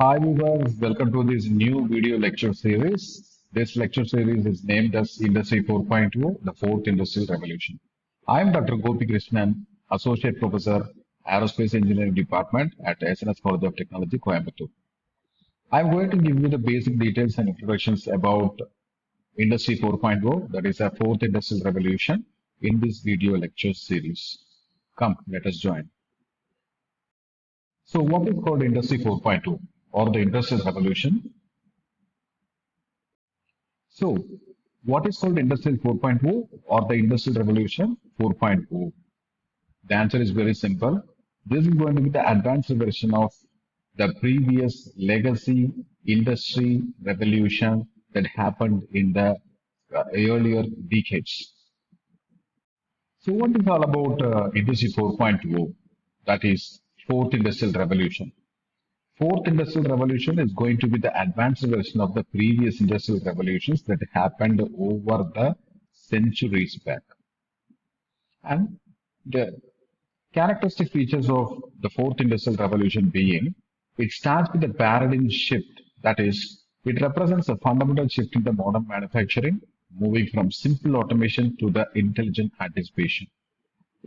Hi viewers, welcome to this new video lecture series. This lecture series is named as Industry 4.0, the fourth industrial revolution. I am Dr. Gopi Krishnan, Associate Professor, Aerospace Engineering Department at SNS College of Technology, Coimbatore. I am going to give you the basic details and introductions about Industry 4.0, that is a fourth industrial revolution in this video lecture series. Come, let us join. So what is called Industry 4.0 or the Industrial Revolution? So, what is called Industrial 4.0 or the Industrial Revolution 4.0? The answer is very simple. This is going to be the advanced version of the previous legacy industry revolution that happened in the earlier decades. So, what is all about Industry 4.0? That is fourth industrial revolution. Fourth industrial revolution is going to be the advanced version of the previous industrial revolutions that happened over the centuries back. And the characteristic features of the fourth industrial revolution being it starts with a paradigm shift. That is, it represents a fundamental shift in the modern manufacturing, moving from simple automation to the intelligent anticipation.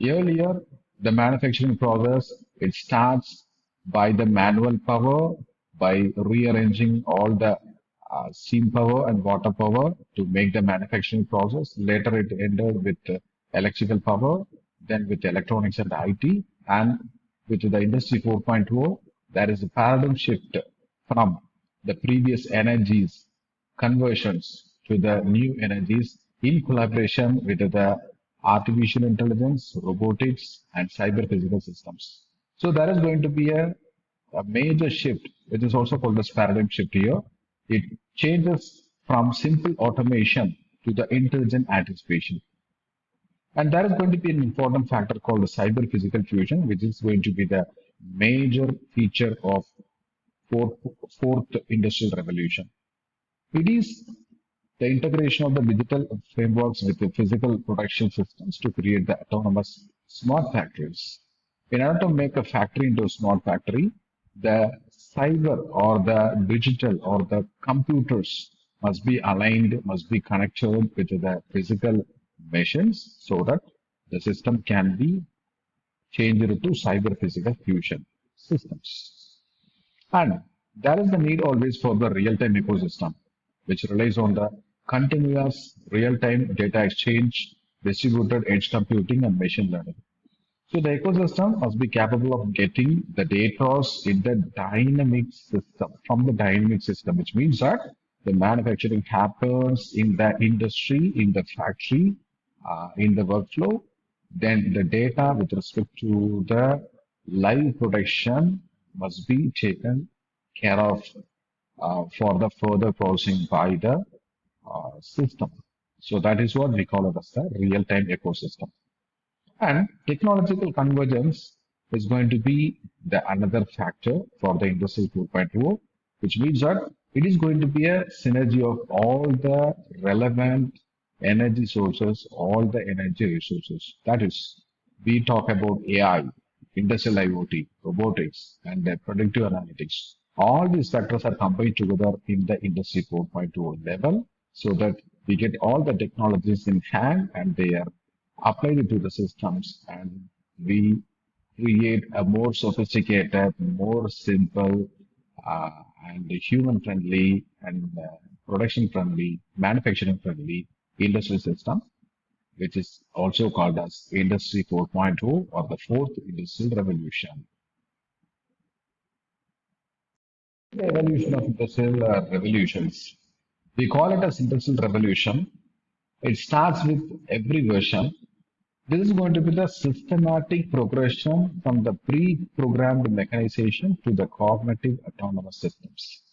Earlier, the manufacturing process, it starts by the manual power, by rearranging all the steam power and water power to make the manufacturing process. Later, it ended with electrical power, then with electronics and IT, and with the Industry 4.0, there is a paradigm shift from the previous energies conversions to the new energies in collaboration with the artificial intelligence, robotics, and cyber physical systems. So there is going to be a major shift, which is also called as paradigm shift here. It changes from simple automation to the intelligent anticipation. And there is going to be an important factor called the cyber physical fusion, which is going to be the major feature of fourth, fourth industrial revolution. It is the integration of the digital frameworks with the physical production systems to create the autonomous smart factories. In order to make a factory into a smart factory, the cyber or the digital or the computers must be aligned, must be connected with the physical machines so that the system can be changed to cyber physical fusion systems. And there is the need always for the real-time ecosystem, which relies on the continuous real-time data exchange, distributed edge computing, and machine learning. So the ecosystem must be capable of getting the data in the dynamic system, from the dynamic system, which means that the manufacturing happens in the industry, in the factory, in the workflow. Then the data with respect to the live production must be taken care of for the further processing by the system. So that is what we call it as the real-time ecosystem. And technological convergence is going to be the another factor for the Industry 4.0, which means that it is going to be a synergy of all the relevant energy sources, all the energy resources. That is, we talk about AI, industrial IoT, robotics, and predictive analytics. All these factors are combined together in the Industry 4.0 level so that we get all the technologies in hand and they are applied to the systems and we create a more sophisticated, more simple, and human friendly and production friendly, manufacturing friendly industrial system, which is also called as Industry 4.0 or the fourth industrial revolution. The evolution of industrial revolutions. We call it as industrial revolution. It starts with every version. This is going to be the systematic progression from the pre-programmed mechanization to the cognitive autonomous systems.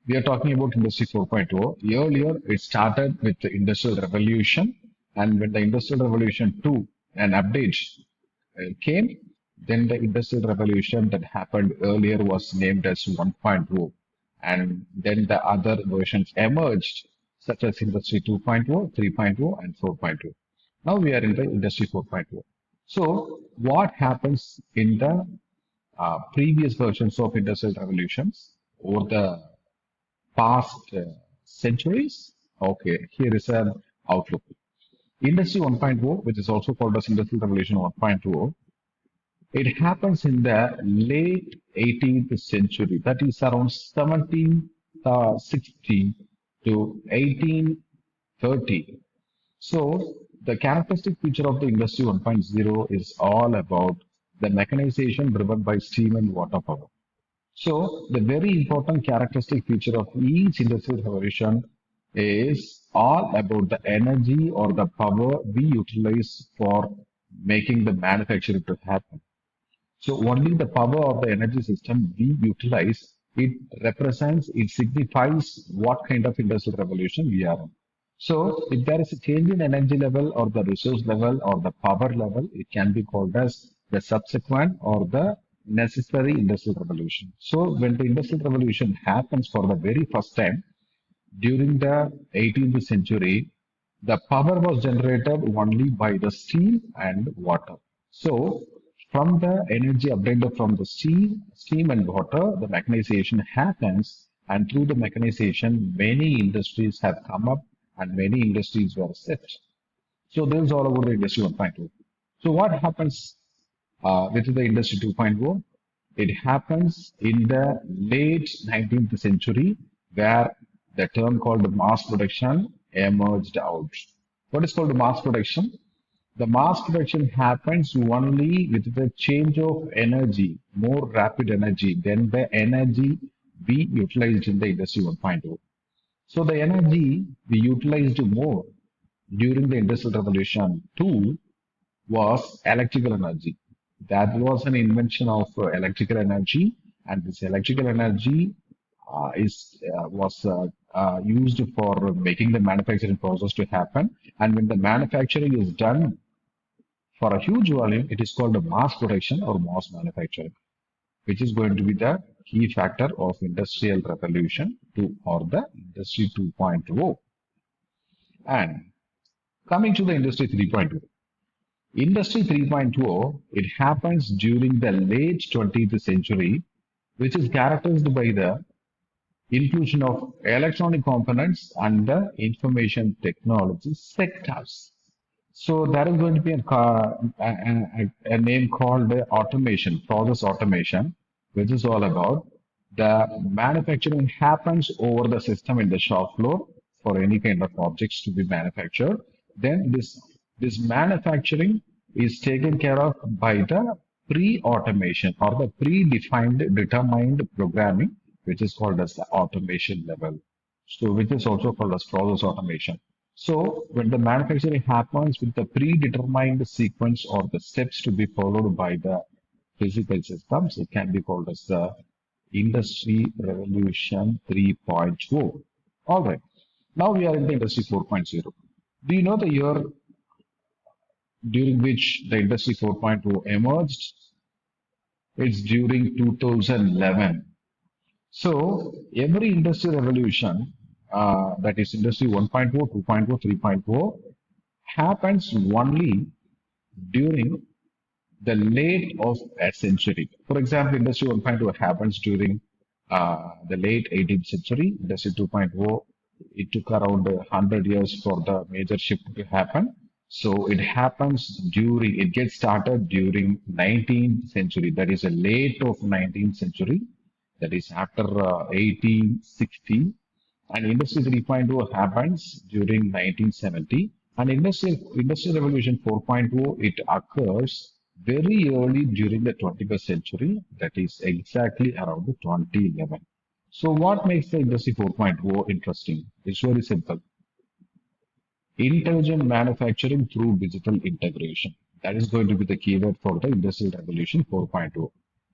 We are talking about Industry 4.0. Earlier, it started with the Industrial Revolution, and when the Industrial Revolution 2 an update came, then the Industrial Revolution that happened earlier was named as 1.0, and then the other versions emerged, such as Industry 2.0, 3.0, and 4.0. Now we are in the Industry 4.0. So what happens in the previous versions of industrial revolutions? over the past centuries? Okay, here is an outlook. Industry 1.0, which is also called as Industrial Revolution 1.0, it happens in the late 18th century, that is around 1760 to 1830. So the characteristic feature of the Industry 1.0 is all about the mechanization driven by steam and water power. So the very important characteristic feature of each industrial revolution is all about the energy or the power we utilize for making the manufacturing to happen. So only the power of the energy system we utilize, it represents, it signifies what kind of industrial revolution we are in. So if there is a change in energy level or the resource level or the power level, it can be called as the subsequent or the necessary industrial revolution. So when the industrial revolution happens for the very first time, during the 18th century, the power was generated only by the steam and water. So, from the energy obtained from the steam and water, the mechanization happens, and through the mechanization, many industries have come up and many industries were set. So, this is all about the industry 1.0. So, what happens with the industry 2.0? It happens in the late 19th century where the term called mass production emerged out. What is called mass production? The mass production happens only with the change of energy, more rapid energy than the energy we utilized in the industry 1.0. So the energy we utilized more during the industrial revolution 2 was electrical energy. That was an invention of electrical energy, and this electrical energy is was used for making the manufacturing process to happen. And when the manufacturing is done for a huge volume, it is called a mass production or mass manufacturing, which is going to be the key factor of industrial revolution 2 or the industry 2.0. And coming to the industry 3.0. Industry 3.0, it happens during the late 20th century, which is characterized by the inclusion of electronic components and the information technology sectors. So there is going to be a name called automation, process automation, which is all about the manufacturing happens over the system in the shop floor for any kind of objects to be manufactured. Then this manufacturing is taken care of by the pre-automation or the predefined determined programming, which is called as the automation level. So which is also called as process automation. So when the manufacturing happens with the predetermined sequence or the steps to be followed by the physical systems, it can be called as the Industry Revolution 3.0. All right. Now we are in the Industry 4.0. Do you know the year during which the Industry 4.0 emerged? It's during 2011. So every industrial revolution, that is Industry 1.0, 2.0, 3.0, happens only during the late of a century. For example, Industry 1.0 happens during the late 18th century. Industry 2.0, it took around 100 years for the major shift to happen. So it happens during, it gets started during 19th century. That is a late of 19th century. That is after 1860. And Industry 3.0 happens during 1970. And Industrial Revolution 4.0, it occurs very early during the 21st century, that is exactly around the 2011. So what makes the Industry 4.0 interesting? It's very simple. Intelligent manufacturing through digital integration. That is going to be the keyword for the Industrial Revolution 4.0.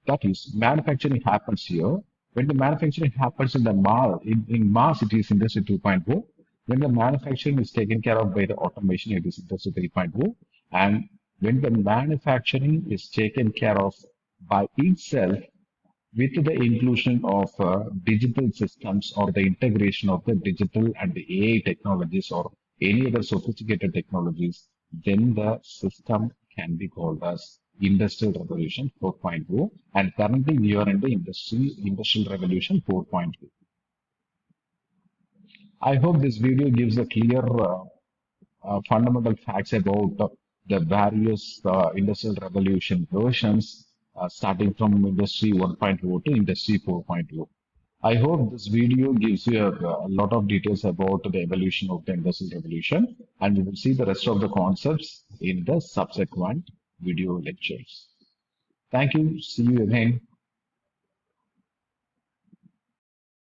That is, manufacturing happens here. When the manufacturing happens in the mass, it is Industry 2.0. When the manufacturing is taken care of by the automation, it is Industry 3.0. And when the manufacturing is taken care of by itself with the inclusion of digital systems or the integration of the digital and the AI technologies or any other sophisticated technologies, then the system can be called as Industrial Revolution 4.0, and currently we are in the Industrial Revolution 4.0. I hope this video gives a clear fundamental facts about the various Industrial Revolution versions, starting from Industry 1.0 to Industry 4.0. I hope this video gives you a lot of details about the evolution of the Industrial Revolution, and we will see the rest of the concepts in the subsequent video lectures. Thank you. See you again.